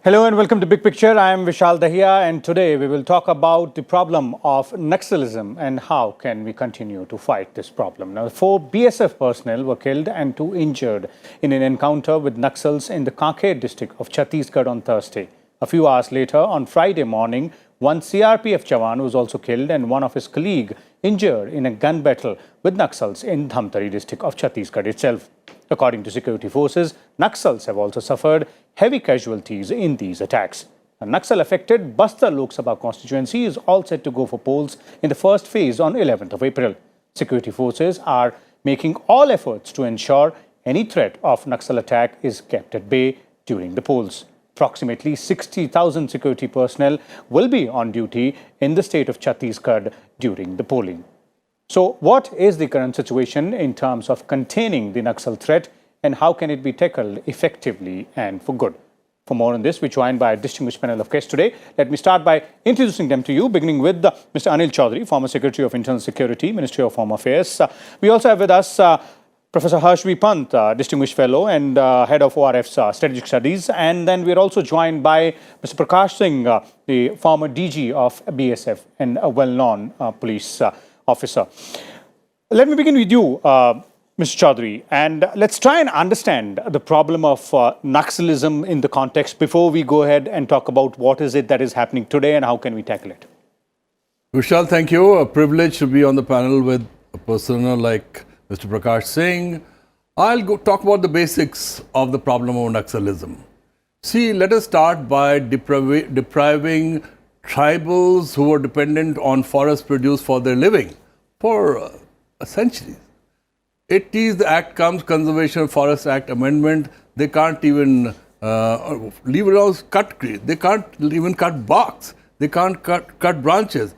Hello and welcome to Big Picture. I am Vishal Dahiya and today we will talk about the problem of Naxalism and how can we continue to fight this problem. Now, 4 BSF personnel were killed and 2 injured in an encounter with Naxals in the Kanker district of Chhatisgarh on Thursday. A few hours later, on Friday morning, 1 CRPF jawan was also killed and one of his colleagues injured in a gun battle with Naxals in Dhamtari district of Chhatisgarh itself. According to security forces, Naxals have also suffered heavy casualties in these attacks. A Naxal-affected Bastar Lok Sabha constituency is all set to go for polls in the first phase on 11th of April. Security forces are making all efforts to ensure any threat of Naxal attack is kept at bay during the polls. Approximately 60,000 security personnel will be on duty in the state of Chhatisgarh during the polling. So what is the current situation in terms of containing the Naxal threat and how can it be tackled effectively and for good? For more on this, we're joined by a distinguished panel of guests today. Let me start by introducing them to you, beginning with Mr. Anil Chaudhary, former Secretary of Internal Security, Ministry of Home Affairs. We also have with us Professor Harshvi Pant, Distinguished Fellow and Head of ORF's Strategic Studies. And then we're also joined by Mr. Prakash Singh, the former DG of BSF and a well-known police officer. Let me begin with you, Mr. Chaudhary, and let's try and understand the problem of Naxalism in the context before we go ahead and talk about what is it that is happening today and how can we tackle it. Vishal, thank you. A privilege to be on the panel with a person like Mr. Prakash Singh. I'll go talk about the basics of the problem of Naxalism. See, let us start by depriving tribals who were dependent on forest produce for their living for centuries. 80s, the Act comes, Conservation Forest Act Amendment. They can't even leave it all cut trees. They can't even cut barks. They can't cut branches.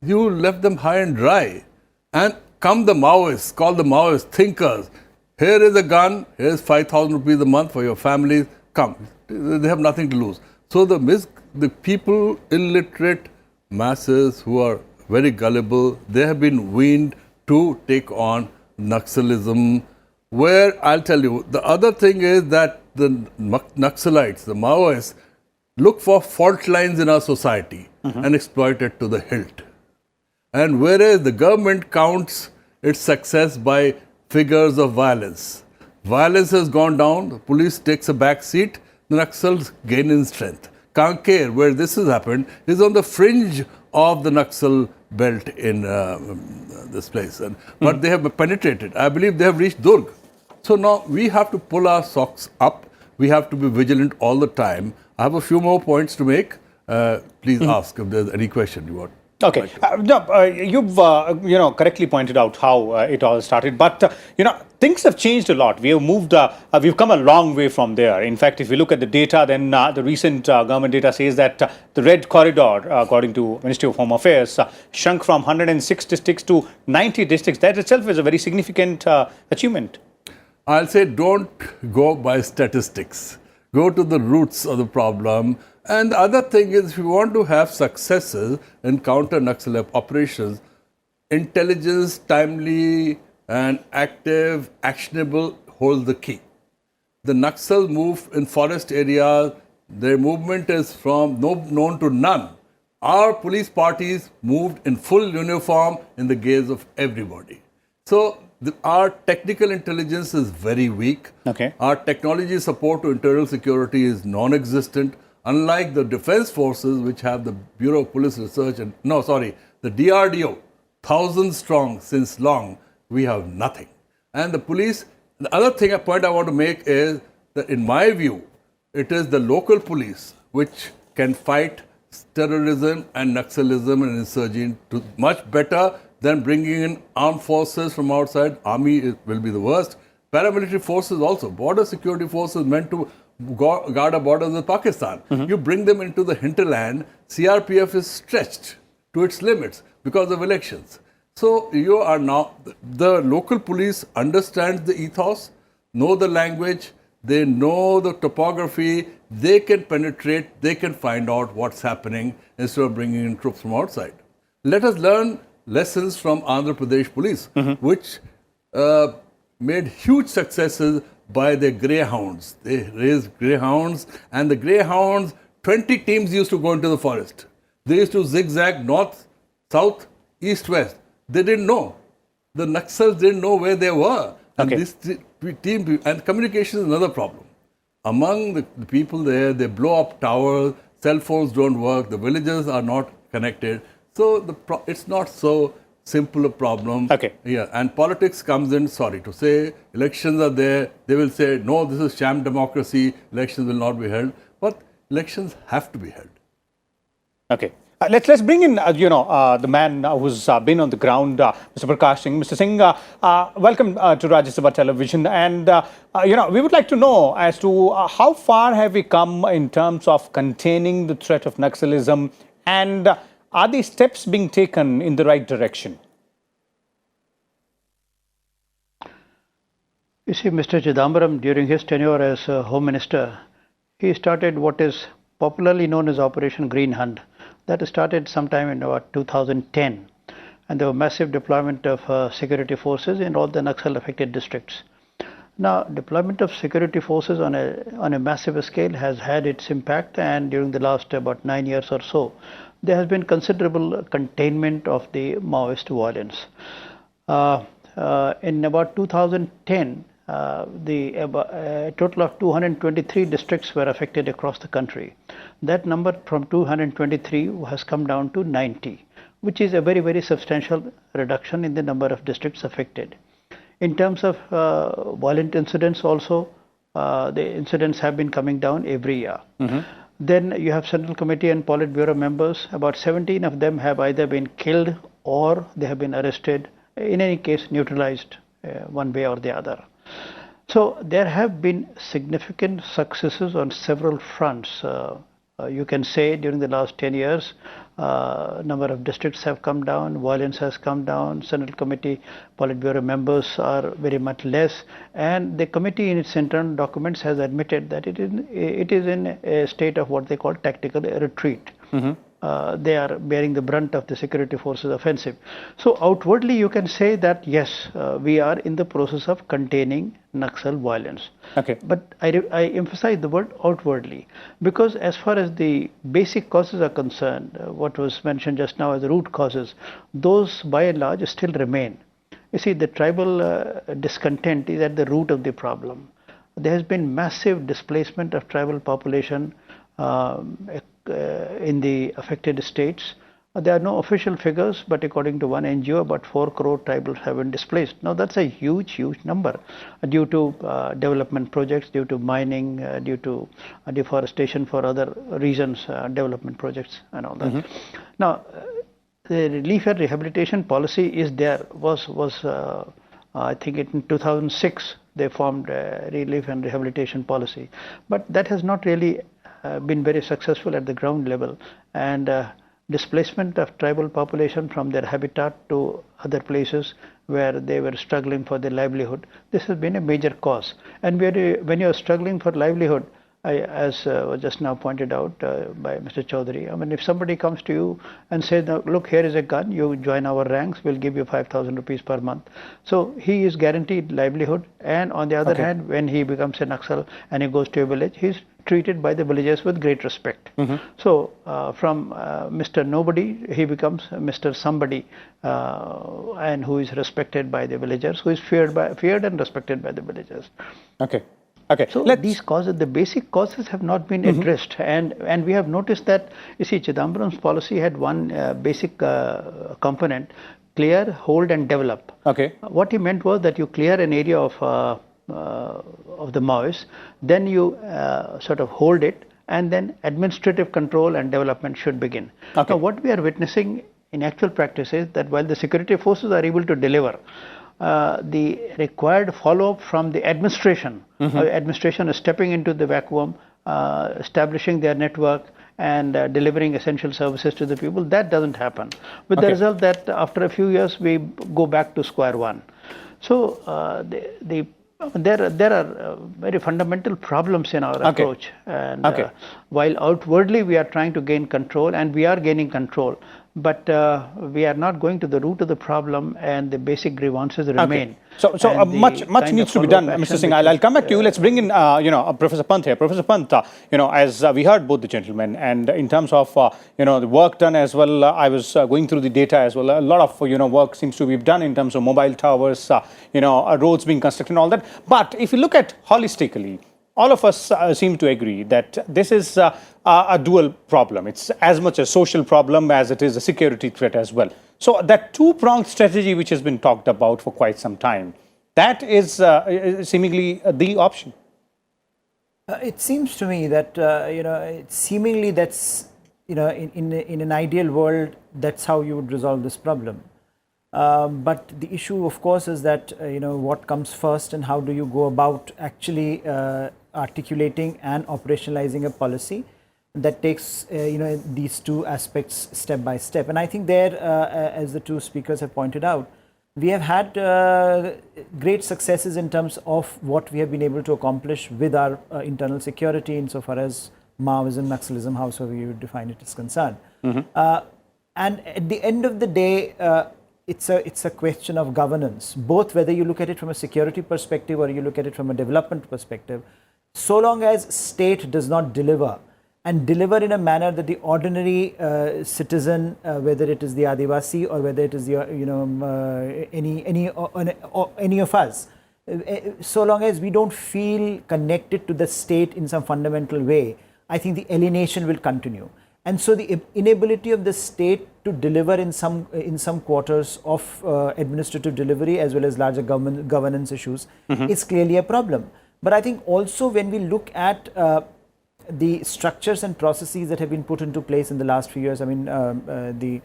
You left them high and dry. And come the Maoists, called the Maoists thinkers. Here is a gun, here's 5,000 rupees a month for your families. Come, they have nothing to lose. So the people, illiterate masses who are very gullible, they have been weaned to take on Naxalism, where I'll tell you, the other thing is that the Naxalites, the Maoists, look for fault lines in our society and exploit it to the hilt. And whereas the government counts its success by figures of violence. Violence has gone down, the police takes a back seat, the Naxals gain in strength. Kanker, where this has happened, is on the fringe of the Naxal belt in this place. But they have penetrated. I believe they have reached Durg. So now we have to pull our socks up. We have to be vigilant all the time. I have a few more points to make. Please ask if there's any question you want. Okay. You've correctly pointed out how it all started, but things have changed a lot. We have moved. We've come a long way from there. In fact, if you look at the data, then the recent government data says that the red corridor, according to Ministry of Home Affairs, shrunk from 106 districts to 90 districts. That itself is a very significant achievement. I'll say don't go by statistics. Go to the roots of the problem. And the other thing is, if you want to have successes in counter-Naxal operations, intelligence, timely and active, actionable hold the key. The Naxal move in forest areas, their movement is from known to none. Our police parties moved in full uniform in the gaze of everybody. So our technical intelligence is very weak. Okay. Our technology support to internal security is non-existent. Unlike the defense forces, which have the Bureau of Police Research and, the DRDO, 1,000 strong since long, we have nothing. And the police, the other point I want to make is that in my view, it is the local police which can fight terrorism and Naxalism and insurgency much better than bringing in armed forces from outside. Army will be the worst. Paramilitary forces also, border security forces meant to guard our borders with Pakistan. You bring them into the hinterland, CRPF is stretched to its limits because of elections. So you are now, the local police understands the ethos, know the language, they know the topography, they can penetrate, they can find out what's happening instead of bringing in troops from outside. Let us learn lessons from Andhra Pradesh police, which made huge successes by their greyhounds. They raised greyhounds, and the greyhounds 20 teams used to go into the forest. They used to zigzag north, south, east, west. They didn't know. The Naxals didn't know where they were. And this team, and communication is another problem. Among the people there, they blow up towers, cell phones don't work, the villages are not connected. So it's not so simple a problem. Okay. Yeah, and politics comes in, sorry to say, elections are there. They will say, no, this is sham democracy, elections will not be held. But elections have to be held. Okay. Let's bring in, the man who's been on the ground, Mr. Prakash Singh. Mr. Singh, welcome to Rajya Sabha Television. And, we would like to know as to how far have we come in terms of containing the threat of Naxalism, and are these steps being taken in the right direction? You see, Mr. Chidambaram, during his tenure as Home Minister, he started what is popularly known as Operation Green Hunt. That started sometime in about 2010, and there were massive deployment of security forces in all the Naxal affected districts. Now, deployment of security forces on a massive scale has had its impact, and during the last about 9 years or so, there has been considerable containment of the Maoist violence. In about 2010, a total of 223 districts were affected across the country. That number from 223 has come down to 90, which is a very, very substantial reduction in the number of districts affected. In terms of violent incidents also, the incidents have been coming down every year. Then you have Central Committee and Politburo members. About 17 of them have either been killed or they have been arrested, in any case neutralized one way or the other. So there have been significant successes on several fronts. You can say during the last 10 years, number of districts have come down, violence has come down, Central Committee, Politburo members are very much less, and the committee in its internal documents has admitted that it is in a state of what they call tactical retreat. They are bearing the brunt of the security forces offensive. So outwardly you can say that yes, we are in the process of containing Naxal violence. Okay. But I emphasize the word outwardly, because as far as the basic causes are concerned, what was mentioned just now as the root causes, those by and large still remain. You see, the tribal discontent is at the root of the problem. There has been massive displacement of tribal population in the affected states. There are no official figures, but according to one NGO, about 4 crore tribals have been displaced. Now that's a huge, huge number due to development projects, due to mining, due to deforestation for other reasons, development projects and all that. Now, the relief and rehabilitation policy is there, I think in 2006 they formed a relief and rehabilitation policy, but that has not really been very successful at the ground level, and displacement of tribal population from their habitat to other places where they were struggling for their livelihood, this has been a major cause. And when you are struggling for livelihood, as was just now pointed out by Mr. Chaudhary, I mean, if somebody comes to you and says, look, here is a gun, you join our ranks, we'll give you 5,000 rupees per month. So he is guaranteed livelihood, and on the other hand, when he becomes a Naxal and he goes to a village, he's treated by the villagers with great respect. So from Mr. Nobody, he becomes Mr. Somebody, and who is respected by the villagers, who is feared and respected by the villagers. Okay. So these causes, the basic causes have not been addressed, and we have noticed that, you see, Chidambaram's policy had one basic component: clear, hold and develop. Okay. What he meant was that you clear an area of the Maoists, then you sort of hold it, and then administrative control and development should begin. Okay. Now what we are witnessing in actual practice is that while the security forces are able to deliver, the required follow-up from the administration, administration is stepping into the vacuum, establishing their network and delivering essential services to the people, that doesn't happen. With the result that after a few years we go back to square one. So there are very fundamental problems in our approach, and while outwardly we are trying to gain control, and we are gaining control, but we are not going to the root of the problem, and the basic grievances remain. So much needs to be done, Mr. Singh. I'll come back to you. Let's bring in Professor Pant here. Professor Pant, as we heard both the gentlemen, and in terms of the work done as well, I was going through the data as well. A lot of work seems to be done in terms of mobile towers, roads being constructed and all that. But if you look at holistically, all of us seem to agree that this is a dual problem. It's as much a social problem as it is a security threat as well. So that two-pronged strategy which has been talked about for quite some time, that is seemingly the option. It seems to me that seemingly that's in an ideal world that's how you would resolve this problem. But the issue, of course, is that what comes first and how do you go about actually articulating and operationalizing a policy that takes these two aspects step by step. And I think there, as the two speakers have pointed out, we have had great successes in terms of what we have been able to accomplish with our internal security insofar as Maoism, Naxalism, however you would define it, is concerned. And at the end of the day, it's a question of governance, both whether you look at it from a security perspective or you look at it from a development perspective. So long as state does not deliver, and deliver in a manner that the ordinary citizen, whether it is the Adivasi or whether it is the any of us, so long as we don't feel connected to the state in some fundamental way, I think the alienation will continue. And so the inability of the state to deliver in some quarters of administrative delivery as well as larger governance issues is clearly a problem. But I think also when we look at the structures and processes that have been put into place in the last few years, I mean, the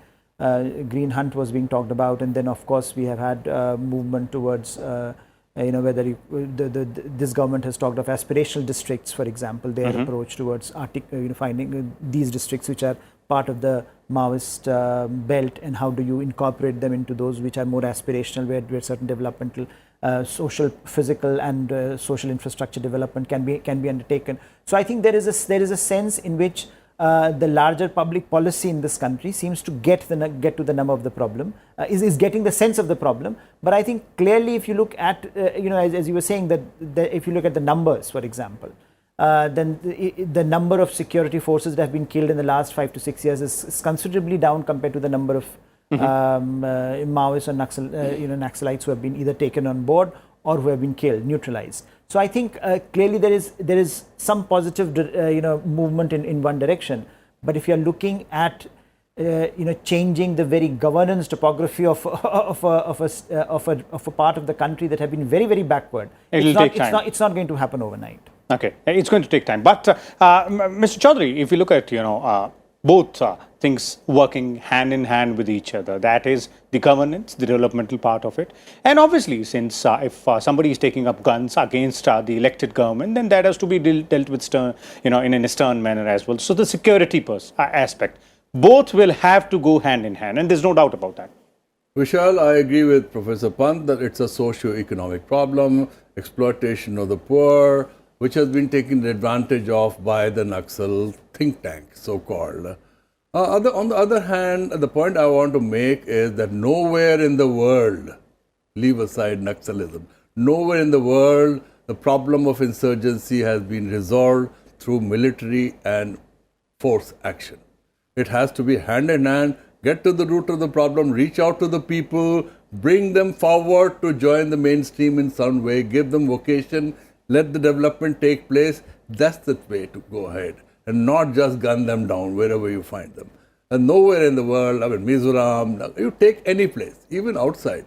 Green Hunt was being talked about, and then of course we have had movement towards, whether this government has talked of aspirational districts, for example, their approach towards finding these districts which are part of the Maoist belt, and how do you incorporate them into those which are more aspirational, where certain developmental social, physical and social infrastructure development can be undertaken. So I think there is a sense in which the larger public policy in this country seems to get to the number of the problem, is getting the sense of the problem. But I think clearly, if you look at as you were saying that if you look at the numbers, for example, then the number of security forces that have been killed in the last 5 to 6 years is considerably down compared to the number of Maoists or Naxalites who have been either taken on board or who have been killed, neutralized. So I think clearly there is some positive movement in one direction. But if you are looking at changing the very governance topography of a part of the country that have been very, very backward, it's not going to happen overnight. Okay, it's going to take time. But Mr. Chaudhary, if you look at both things working hand in hand with each other, that is the governance, the developmental part of it, and obviously since if somebody is taking up guns against the elected government, then that has to be dealt with in a stern manner as well. So the security aspect, both will have to go hand in hand, and there's no doubt about that. Vishal, I agree with Professor Pant that it's a socio-economic problem, exploitation of the poor, which has been taken advantage of by the Naxal think tank, so-called. On the other hand, the point I want to make is that nowhere in the world, leave aside Naxalism, nowhere in the world the problem of insurgency has been resolved through military and force action. It has to be hand in hand, get to the root of the problem, reach out to the people, bring them forward to join the mainstream in some way, give them vocation, let the development take place. That's the way to go ahead, and not just gun them down wherever you find them. And nowhere in the world, I mean, Mizoram, you take any place, even outside,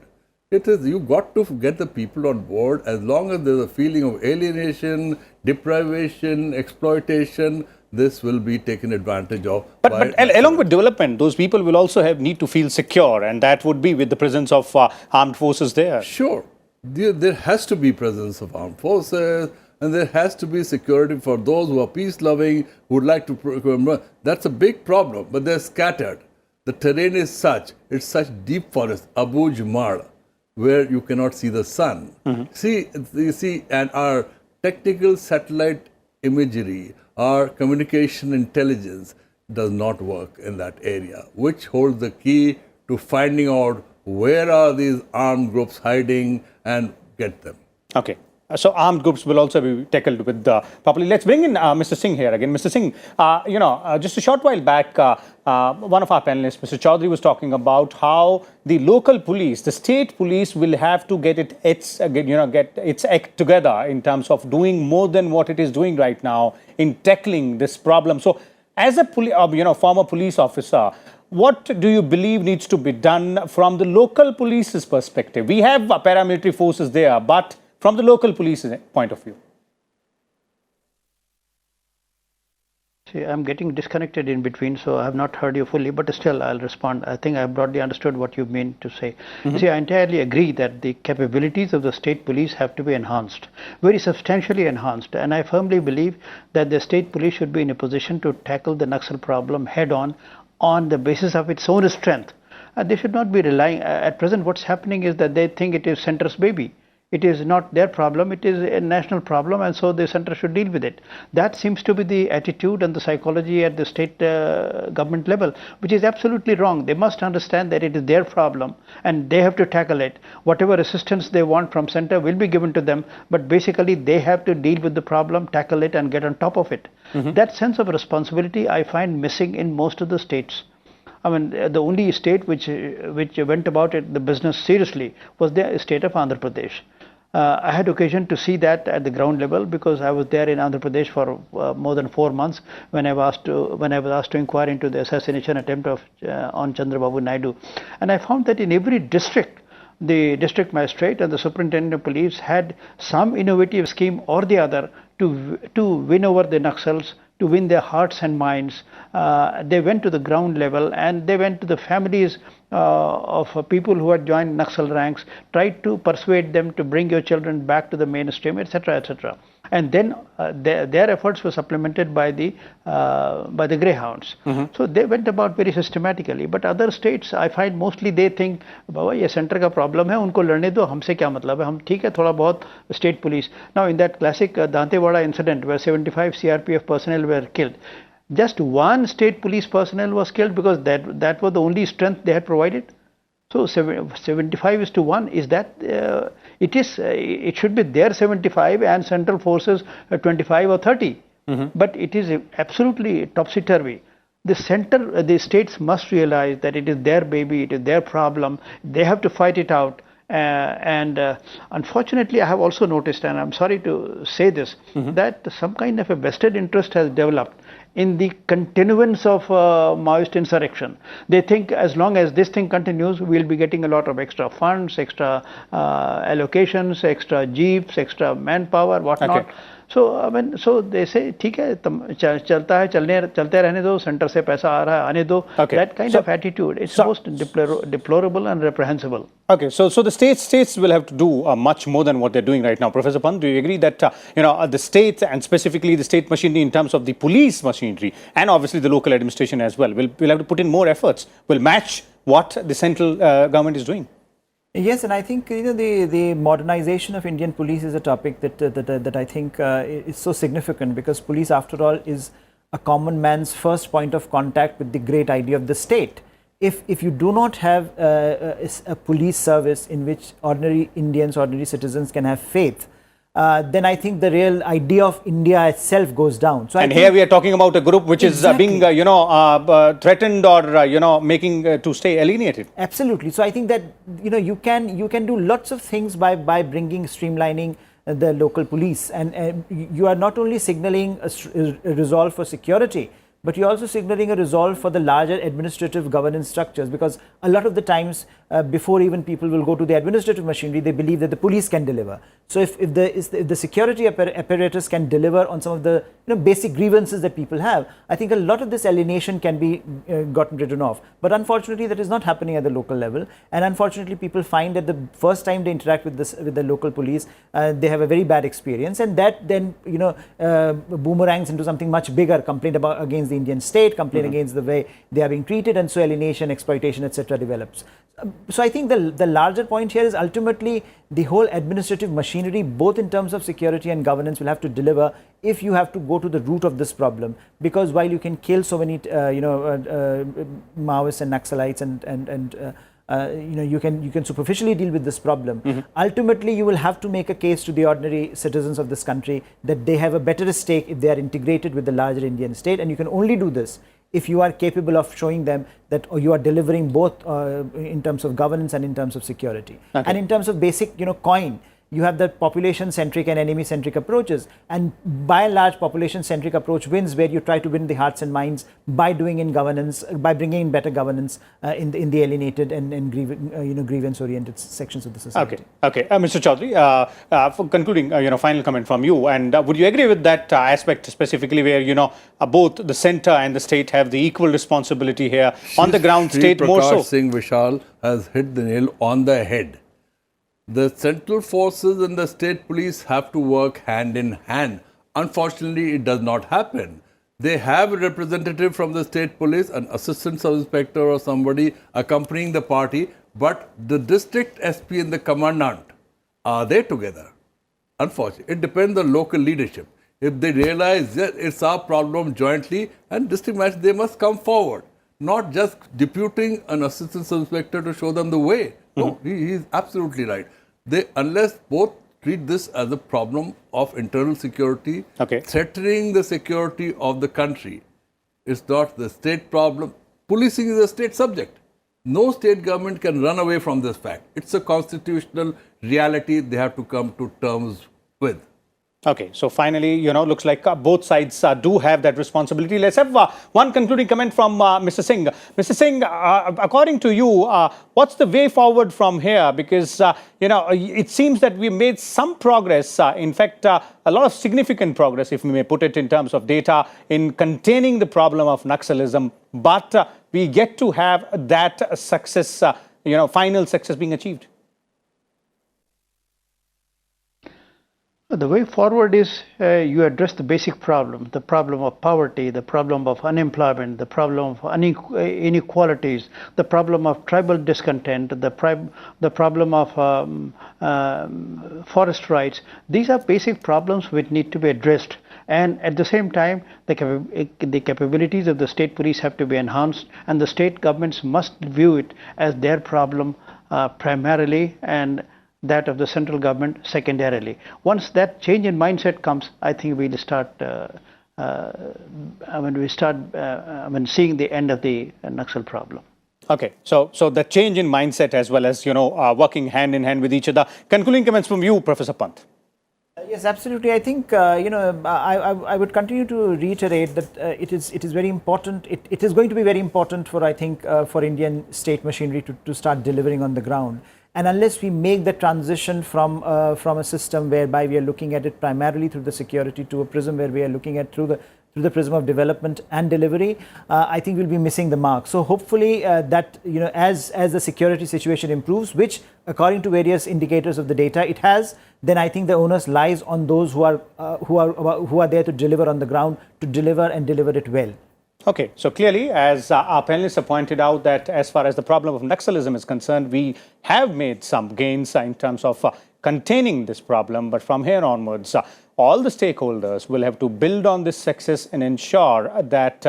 you got to get the people on board. As long as there's a feeling of alienation, deprivation, exploitation, this will be taken advantage of. But along with development, those people will also need to feel secure, and that would be with the presence of armed forces there. Sure. There has to be presence of armed forces, and there has to be security for those who are peace-loving, who would like to. That's a big problem, but they're scattered. The terrain is such, it's such deep forest, Abu Jumar, where you cannot see the sun. You see, and our technical satellite imagery, our communication intelligence does not work in that area, which holds the key to finding out where are these armed groups hiding and get them. Okay. So armed groups will also be tackled with properly. Let's bring in Mr. Singh here again. Mr. Singh, just a short while back, one of our panelists, Mr. Chaudhary, was talking about how the local police, the state police, will have to get its act together in terms of doing more than what it is doing right now in tackling this problem. So, as a former police officer, what do you believe needs to be done from the local police's perspective? We have paramilitary forces there, but from the local police's point of view. See, I'm getting disconnected in between, so I have not heard you fully, but still I'll respond. I think I broadly understood what you mean to say. See, I entirely agree that the capabilities of the state police have to be enhanced, very substantially enhanced, and I firmly believe that the state police should be in a position to tackle the Naxal problem head on the basis of its own strength. They should not be relying, at present what's happening is that they think it is centre's baby. It is not their problem, it is a national problem, and so the center should deal with it. That seems to be the attitude and the psychology at the state government level, which is absolutely wrong. They must understand that it is their problem and they have to tackle it. Whatever assistance they want from center will be given to them, but basically they have to deal with the problem, tackle it and get on top of it. That sense of responsibility I find missing in most of the states. I mean, the only state which went about it, the business seriously, was the state of Andhra Pradesh. I had occasion to see that at the ground level because I was there in Andhra Pradesh for more than 4 months when I was asked to inquire into the assassination attempt on Chandrababu Naidu, and I found that in every district, the district magistrate and the superintendent of police had some innovative scheme or the other to win over the Naxals, to win their hearts and minds. They went to the ground level and they went to the families of people who had joined Naxal ranks, tried to persuade them to bring your children back to the mainstream, etc., etc. And then their efforts were supplemented by the greyhounds. So they went about very systematically. But other states, I find mostly they think, "Baba, ये center का problem है, उनको लड़ने दो, हमसे क्या मतलब है? हम ठीक है, थोड़ा बहुत state police." Now, in that classic Dantewada incident where 75 CRPF personnel were killed, just one state police personnel was killed because that was the only strength they had provided. So 75:1 is that it should be their 75 and central forces 25 or 30. But it is absolutely topsy-turvy. The states must realize that it is their baby, it is their problem. They have to fight it out. And unfortunately, I have also noticed, and I'm sorry to say this, that some kind of a vested interest has developed in the continuance of Maoist insurrection. They think as long as this thing continues, we'll be getting a lot of extra funds, extra allocations, extra jeeps, extra manpower, whatnot. Okay. So I mean, so they say, ठीक है, चलता है, चलते रहने दो, center से पैसा आ रहा है, आने दो. Okay. That kind of attitude, it's most deplorable and reprehensible. Okay, so the states will have to do much more than what they're doing right now. Professor Pant, do you agree that the states and specifically the state machinery in terms of the police machinery and obviously the local administration as well will have to put in more efforts, will match what the central government is doing? Yes, and I think the modernization of Indian police is a topic that I think is so significant because police, after all, is a common man's first point of contact with the great idea of the state. If you do not have a police service in which ordinary Indians, ordinary citizens can have faith, then I think the real idea of India itself goes down. So here we are talking about a group which is being, threatened or, making to stay alienated. Absolutely. So I think that, you can do lots of things by streamlining the local police. And you are not only signaling a resolve for security, but you're also signaling a resolve for the larger administrative governance structures, because a lot of the times before even people will go to the administrative machinery, they believe that the police can deliver. So if the security apparatus can deliver on some of the basic grievances that people have, I think a lot of this alienation can be gotten rid of. But unfortunately, that is not happening at the local level. And unfortunately, people find that the first time they interact with the local police, they have a very bad experience, and that then boomerangs into something much bigger, complaint against against the Indian state, complain against the way they are being treated, and so alienation, exploitation, etc. develops. So I think the larger point here is ultimately the whole administrative machinery, both in terms of security and governance, will have to deliver if you have to go to the root of this problem. Because while you can kill so many Maoists and Naxalites and you can superficially deal with this problem. Ultimately, you will have to make a case to the ordinary citizens of this country that they have a better stake if they are integrated with the larger Indian state, and you can only do this if you are capable of showing them that you are delivering both in terms of governance and in terms of security. And in terms of basic, coin, you have the population-centric and enemy-centric approaches, and by and large, population-centric approach wins, where you try to win the hearts and minds by doing in governance, by bringing in better governance in the alienated and grievance-oriented sections of the society. Okay. Mr. Chaudhary, for concluding, final comment from you, and would you agree with that aspect specifically, where both the centre and the state have the equal responsibility here on the ground, state more so? Prakash Singh Vishal has hit the nail on the head. The central forces and the state police have to work hand in hand. Unfortunately, it does not happen. They have a representative from the state police, an assistant sub-inspector or somebody accompanying the party, but the district SP and the commandant, are they together? Unfortunately, it depends on local leadership. If they realize that it's our problem jointly, and district match, they must come forward, not just deputing an assistant sub-inspector to show them the way. No, he is absolutely right. Unless both treat this as a problem of internal security, threatening the security of the country, it's not the state problem. Policing is a state subject. No state government can run away from this fact. It's a constitutional reality they have to come to terms with. Okay, so finally, looks like both sides do have that responsibility. Let's have one concluding comment from Mr. Singh. Mr. Singh, according to you, what's the way forward from here? Because, it seems that we made some progress, in fact, a lot of significant progress, if we may put it in terms of data, in containing the problem of Naxalism. But we get to have that success, final success being achieved. The way forward is you address the basic problem, the problem of poverty, the problem of unemployment, the problem of inequalities, the problem of tribal discontent, the problem of forest rights. These are basic problems which need to be addressed. And at the same time, the capabilities of the state police have to be enhanced, and the state governments must view it as their problem primarily, and that of the central government secondarily. Once that change in mindset comes, I think we'll start seeing the end of the Naxal problem. Okay, so the change in mindset as well as working hand in hand with each other. Concluding comments from you, Professor Pant. Yes, absolutely. I think I would continue to reiterate that it is very important. It is going to be very important for, I think, for Indian state machinery to start delivering on the ground. And unless we make the transition from a system whereby we are looking at it primarily through the security to a prism where we are looking at through the prism of development and delivery, I think we'll be missing the mark. So hopefully that as the security situation improves, which according to various indicators of the data it has, then I think the onus lies on those who are there to deliver on the ground, to deliver and deliver it well. Okay, so clearly, as our panelists have pointed out, that as far as the problem of Naxalism is concerned, we have made some gains in terms of containing this problem. But from here onwards, all the stakeholders will have to build on this success and ensure that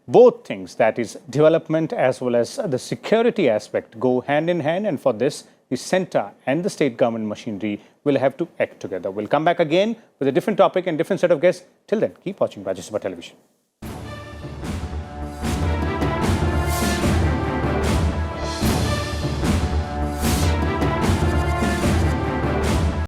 both things, that is development as well as the security aspect, go hand in hand. And for this, the centre and the state government machinery will have to act together. We'll come back again with a different topic and different set of guests. Till then, keep watching Rajya Sabha Television.